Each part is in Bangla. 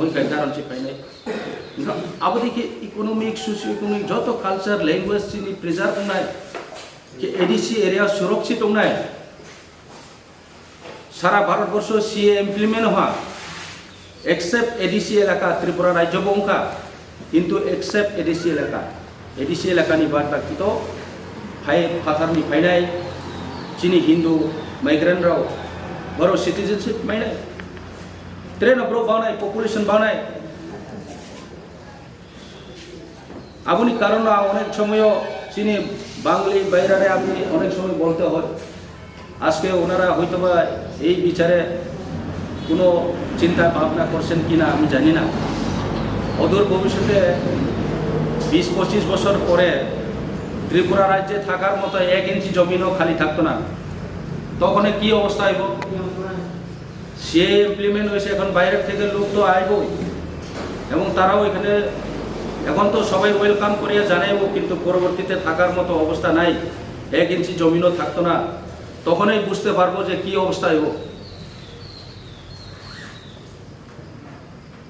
कारण से फाइनाइ अब देखिए इकोनॉमिक सोशियो इकोनॉमिक जो तो कल्चर लैंग्वेज चिनी प्रिजर्व होनाय कि एडीसी एरिया सुरक्षित होनाय सारा भारतवर्ष सीए इमप्लीमेंट हुआ एक्सेप्ट एडीसी एलाका त्रिपुरा राज्य बंका किंतु एक्सेप्ट एडीसी एलाका नि बाद बाकी तो फाइ फाथारनि फाइनाय चिनी हिंदू माइग्रेंट राव बर' सिटीजनशिप माइनाय ट्रेन अफ बावनाय पपुलेशन बावनाय आबुनि कारण अनेक समय चिनी बांगली বাইরে আপনি অনেক সময় বলতে হয় আজকে ওনারা হয়তোবা এই বিচারে কোনো চিন্তা ভাবনা করছেন কিনা আমি জানি না অদূর ভবিষ্যতে 20-25 বছর পরে ত্রিপুরা রাজ্যে থাকার মতো 1 ইঞ্চি জমিনও খালি থাকতো না তখন কি অবস্থা হইব সে ইমপ্লিমেন্ট হয়েছে এখন বাইরের থেকে লোক তো আইবই এবং তারাও এখানে এখন তো সবাই ওয়েলকাম করিয়া জানাইব কিন্তু পরবর্তীতে থাকার মতো অবস্থা নাই 1 ইঞ্চি জমিনও থাকতো না তখনই বুঝতে পারবো যে কি অবস্থা হইব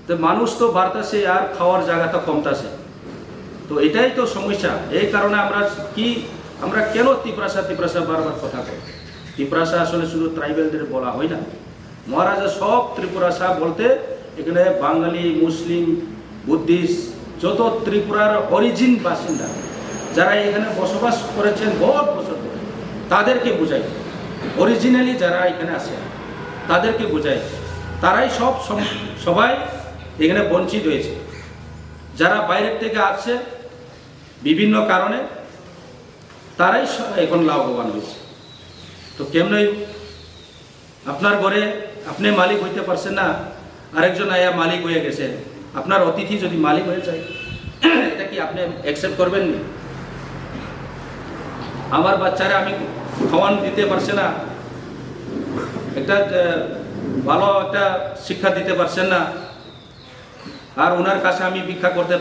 তো মানুষ তো বাড়তাছে আর খাওয়ার জায়গাটা কমতাছে তো এটাই তো সমস্যা এই কারণে আমরা কেন তিপ্রাসা বারবার কথা কই তিপ্রাসা আসলে শুধু ট্রাইবেলদের বলা হয় না মহারাজা সব ত্রিপুরাসা বলতে এখানে বাঙালি মুসলিম বুদ্ধিস্ট যত ত্রিপুরার অরিজিন বাসিন্দা যারা এখানে বসবাস করেছেন বহুত বছর ধরে তাদেরকে বোঝাই অরিজিনালি যারা এখানে আছে তাদেরকে বোঝাই তারাই সবাই এখানে বঞ্চিত হয়েছে যারা বাইরের থেকে আসছে বিভিন্ন কারণে তারাই এখন লাভবান হয়েছে তো কেমনে আপনার ঘরে আপনি মালিক হইতে পারছেন না আরেকজন আয়া মালিক হয়ে গেছে আপনার অতিথি যদি মালিক হয়ে যায় এটা কি আপনি অ্যাকসেপ্ট করবেন না আমার বাচ্চারা আমি খাওয়ান দিতে পারছে না একটা ভালো একটা শিক্ষা দিতে পারছেন না আর ওনার কাছে আমি ভিক্ষা করতে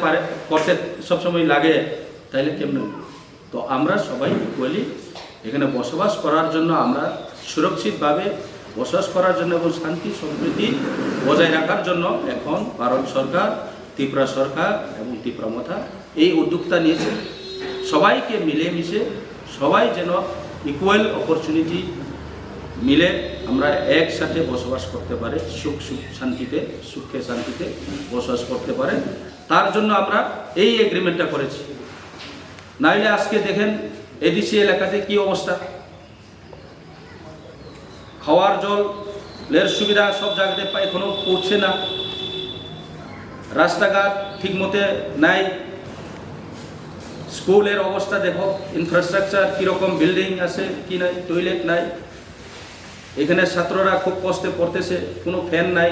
সবসময় লাগে তাইলে কেমন তো আমরা সবাই ইকুয়ালি এখানে বসবাস করার জন্য আমরা সুরক্ষিতভাবে বসবাস করার জন্য এবং শান্তি সম্প্রীতি বজায় রাখার জন্য এখন ভারত সরকার ত্রিপুরা সরকার এবং ত্রিপুরা মথা এই উদ্যোগটা নিয়েছে সবাইকে মিলেমিশে সবাই যেন ইকুয়াল অপরচুনিটি মিলে আমরা একসাথে বসবাস করতে পারে সুখে শান্তিতে বসবাস করতে পারে তার জন্য আমরা এই এগ্রিমেন্টটা করেছি নাইলে আজকে দেখেন এডিসি এলাকাতে কি অবস্থা খাওয়ার জলের সুবিধা সব জায়গাতে এখনো পড়ছে না রাস্তাঘাট ঠিক মতে নাই স্কুলের অবস্থা দেখো ইনফ্রাস্ট্রাকচার কীরকম বিল্ডিং আছে কি নাই টয়লেট নাই এখানে ছাত্ররা খুব কষ্টে পড়তেছে কোনো ফ্যান নাই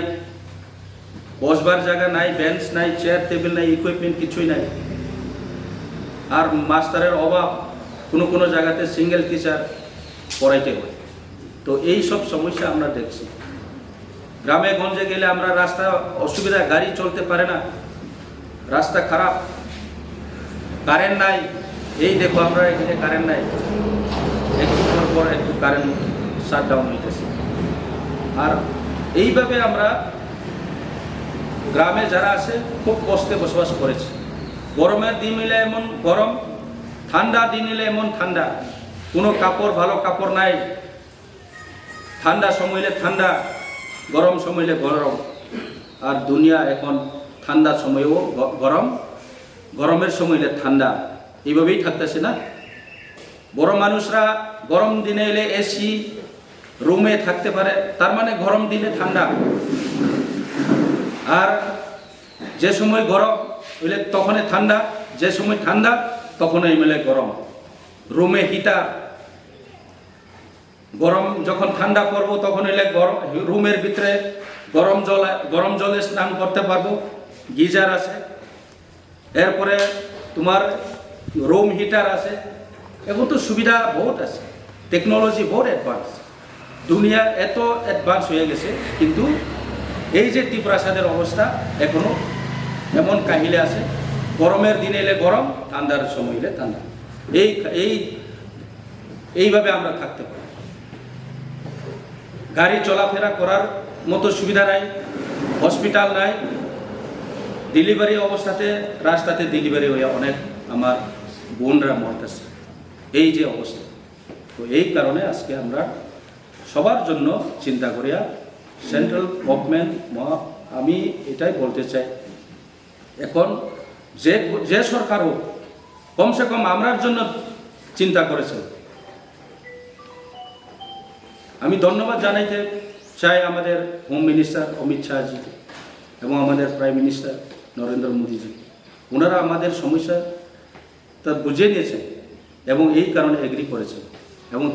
বসবার জায়গা নাই বেঞ্চ নাই চেয়ার টেবিল নাই ইকুইপমেন্ট কিছুই নাই আর মাস্টারের অভাব কোনো জায়গাতে সিঙ্গেল টিচার পড়াইতে হয় তো এই সব সমস্যা আমরা দেখছি গ্রামে গঞ্জে গেলে আমরা রাস্তা অসুবিধা গাড়ি চলতে পারে না রাস্তা খারাপ কারেন্ট নাই এই দেখো আমরা এখানে কারেন্ট নাই একটু পর একটু কারেন্ট শাটডাউন হইতেছে আর এইভাবে আমরা গ্রামে যারা আছে খুব কষ্টে বসবাস করেছে গরমের দিন এলে এমন গরম ঠান্ডা দিন এলে এমন ঠান্ডা কোনো কাপড় ভালো কাপড় নাই ঠান্ডা সময়লে ঠান্ডা গরম সময়লে গরম আর দুনিয়া এখন ঠান্ডা সময়ও গরম গরমের সময়লে ঠান্ডা এইভাবেই থাকতেছে না বড় মানুষরা গরম দিনে এলে এসি রুমে থাকতে পারে তার মানে গরম দিনে ঠান্ডা আর যে সময় গরম হইলে তখনই ঠান্ডা যে সময় ঠান্ডা তখনই মেলে গরম রুমে হিটার গরম যখন ঠান্ডা পড়বো তখন হইলে গরম রুমের ভিতরে গরম জলে স্নান করতে পারবো গিজার আছে এরপরে তোমার রুম হিটার আছে এখন তো সুবিধা বহুত আছে টেকনোলজি বহুত অ্যাডভান্স দুনিয়া এত অ্যাডভান্স হয়ে গেছে কিন্তু এই যে ত্রিপ্রাসাদের অবস্থা এখনো এমন কাহিলে আছে গরমের দিনে এলে গরম ঠান্ডার সময় এলে ঠান্ডা এইভাবে আমরা থাকতে পারি গাড়ি চলাফেরা করার মতো সুবিধা নাই হসপিটাল নাই ডেলিভারি অবস্থাতে রাস্তাতে ডেলিভারি হয়ে অনেক আমার বোনরা মরতেছে, এই যে অবস্থা। তো এই কারণে আজকে আমরা সবার জন্য চিন্তা করিয়া সেন্ট্রাল গভর্নমেন্ট, আমি এটাই বলতে চাই, এখন যে সরকার হোক কমসে কম আমরার জন্য চিন্তা করেছে। আমি ধন্যবাদ জানাইতে চাই আমাদের হোম মিনিস্টার অমিত শাহজি এবং আমাদের প্রাইম মিনিস্টার নরেন্দ্র মোদীজি। ওনারা আমাদের সমস্যা তা বুঝে নিয়েছেন এবং এই কারণে এগ্রি করেছেন এবং